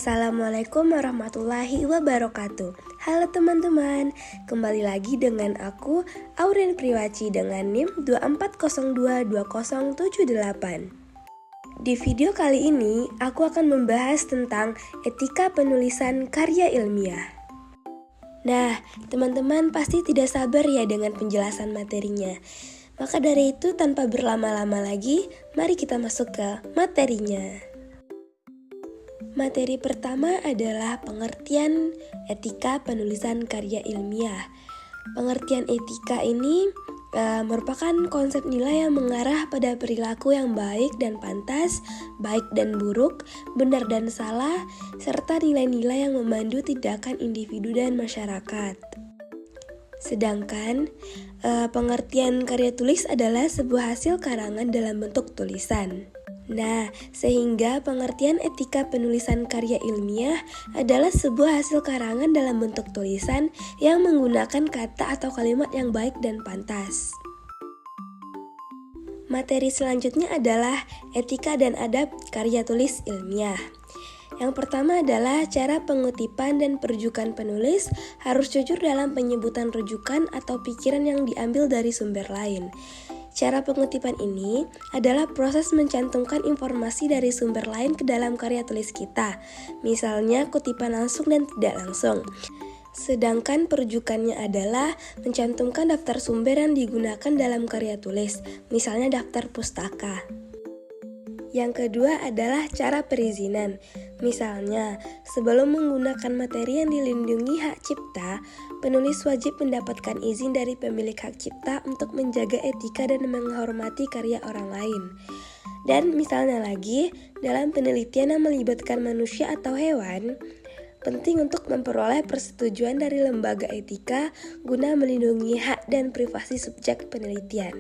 Assalamualaikum warahmatullahi wabarakatuh. Halo teman-teman, kembali lagi dengan aku Auren Priwaci dengan NIM 24022078. Di video kali ini aku akan membahas tentang etika penulisan karya ilmiah. Nah, teman-teman pasti tidak sabar ya dengan penjelasan materinya. Maka dari itu tanpa berlama-lama lagi, mari kita masuk ke materinya. Materi pertama adalah pengertian etika penulisan karya ilmiah. Pengertian etika ini merupakan konsep nilai yang mengarah pada perilaku yang baik dan pantas, baik dan buruk, benar dan salah, serta nilai-nilai yang memandu tindakan individu dan masyarakat. Sedangkan pengertian karya tulis adalah sebuah hasil karangan dalam bentuk tulisan. Nah, sehingga pengertian etika penulisan karya ilmiah adalah sebuah hasil karangan dalam bentuk tulisan yang menggunakan kata atau kalimat yang baik dan pantas. Materi selanjutnya adalah etika dan adab karya tulis ilmiah. Yang pertama adalah cara pengutipan dan perujukan penulis harus jujur dalam penyebutan rujukan atau pikiran yang diambil dari sumber lain. Cara pengutipan ini adalah proses mencantumkan informasi dari sumber lain ke dalam karya tulis kita, misalnya kutipan langsung dan tidak langsung. Sedangkan perujukannya adalah mencantumkan daftar sumber yang digunakan dalam karya tulis, misalnya daftar pustaka. Yang kedua adalah cara perizinan. Misalnya, sebelum menggunakan materi yang dilindungi hak cipta, penulis wajib mendapatkan izin dari pemilik hak cipta untuk menjaga etika dan menghormati karya orang lain. Dan misalnya lagi, dalam penelitian yang melibatkan manusia atau hewan, penting untuk memperoleh persetujuan dari lembaga etika guna melindungi hak dan privasi subjek penelitian.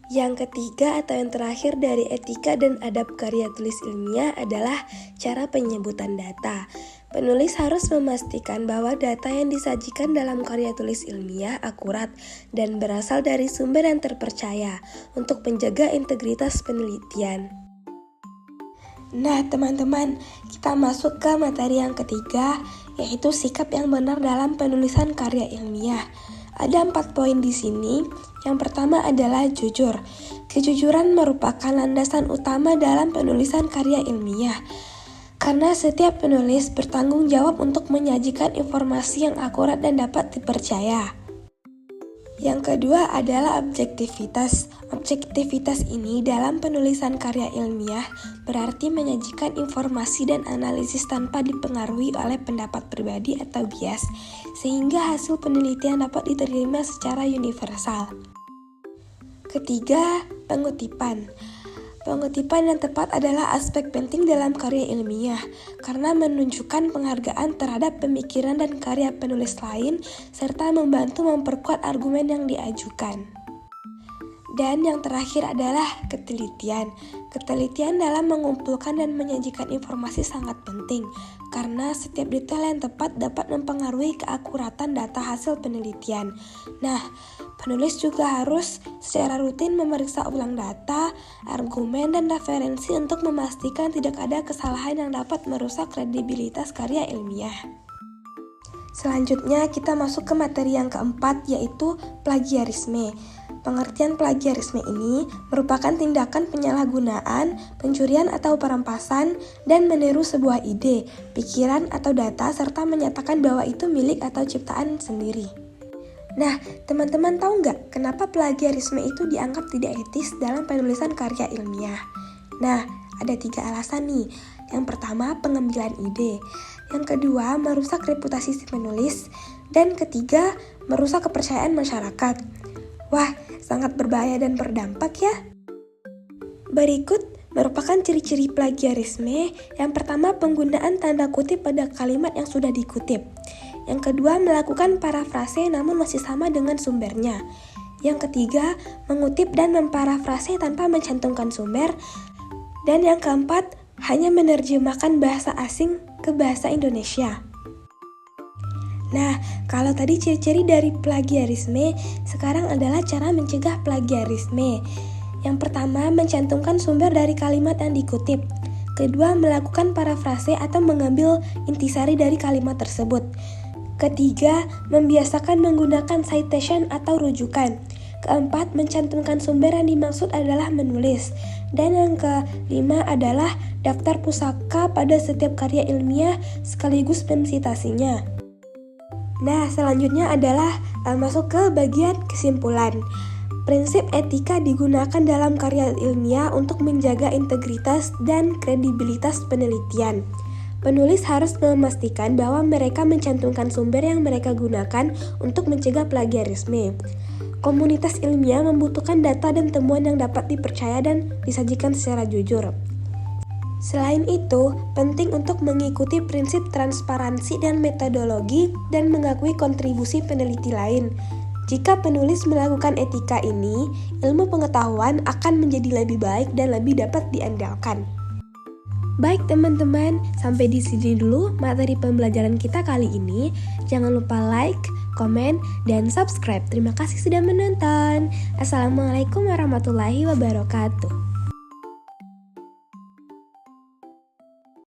Yang ketiga atau yang terakhir dari etika dan adab karya tulis ilmiah adalah cara penyebutan data. Penulis harus memastikan bahwa data yang disajikan dalam karya tulis ilmiah akurat dan berasal dari sumber yang terpercaya untuk menjaga integritas penelitian. Nah teman-teman, kita masuk ke materi yang ketiga, yaitu sikap yang benar dalam penulisan karya ilmiah. Ada 4 poin di sini. Yang pertama adalah jujur. Kejujuran merupakan landasan utama dalam penulisan karya ilmiah. Karena setiap penulis bertanggung jawab untuk menyajikan informasi yang akurat dan dapat dipercaya. Yang kedua adalah objektivitas. Objektivitas ini dalam penulisan karya ilmiah berarti menyajikan informasi dan analisis tanpa dipengaruhi oleh pendapat pribadi atau bias, sehingga hasil penelitian dapat diterima secara universal. Ketiga, pengutipan. Pengutipan yang tepat adalah aspek penting dalam karya ilmiah karena menunjukkan penghargaan terhadap pemikiran dan karya penulis lain serta membantu memperkuat argumen yang diajukan. Dan yang terakhir adalah ketelitian. Ketelitian dalam mengumpulkan dan menyajikan informasi sangat penting karena setiap detail yang tepat dapat mempengaruhi keakuratan data hasil penelitian. Nah, penulis juga harus secara rutin memeriksa ulang data, argumen, dan referensi untuk memastikan tidak ada kesalahan yang dapat merusak kredibilitas karya ilmiah. Selanjutnya kita masuk ke materi yang keempat, yaitu plagiarisme. Pengertian plagiarisme ini merupakan tindakan penyalahgunaan, pencurian atau perampasan, dan meniru sebuah ide, pikiran atau data serta menyatakan bahwa itu milik atau ciptaan sendiri. Nah, teman-teman tahu nggak kenapa plagiarisme itu dianggap tidak etis dalam penulisan karya ilmiah? Nah, ada 3 alasan nih. Yang pertama, pengambilan ide. Yang kedua, merusak reputasi si penulis. Dan ketiga, merusak kepercayaan masyarakat. Wah, sangat berbahaya dan berdampak ya. Berikut merupakan ciri-ciri plagiarisme. Yang pertama, penggunaan tanda kutip pada kalimat yang sudah dikutip. Yang kedua, melakukan parafrase namun masih sama dengan sumbernya. Yang ketiga, mengutip dan memparafrase tanpa mencantumkan sumber. Dan yang keempat, hanya menerjemahkan bahasa asing ke bahasa Indonesia. Nah, kalau tadi ciri-ciri dari plagiarisme, sekarang adalah cara mencegah plagiarisme. Yang pertama, mencantumkan sumber dari kalimat yang dikutip. Kedua, melakukan parafrase atau mengambil intisari dari kalimat tersebut. Ketiga, membiasakan menggunakan citation atau rujukan. Keempat, mencantumkan sumber yang dimaksud adalah menulis. Dan yang kelima adalah daftar pusaka pada setiap karya ilmiah sekaligus mensitasinya. Nah, selanjutnya adalah masuk ke bagian kesimpulan. Prinsip etika digunakan dalam karya ilmiah untuk menjaga integritas dan kredibilitas penelitian. Penulis harus memastikan bahwa mereka mencantumkan sumber yang mereka gunakan untuk mencegah plagiarisme. Komunitas ilmiah membutuhkan data dan temuan yang dapat dipercaya dan disajikan secara jujur. Selain itu, penting untuk mengikuti prinsip transparansi dan metodologi dan mengakui kontribusi peneliti lain. Jika penulis melakukan etika ini, ilmu pengetahuan akan menjadi lebih baik dan lebih dapat diandalkan. Baik teman-teman, sampai di sini dulu materi pembelajaran kita kali ini. Jangan lupa like, komen, dan subscribe. Terima kasih sudah menonton. Assalamualaikum warahmatullahi wabarakatuh.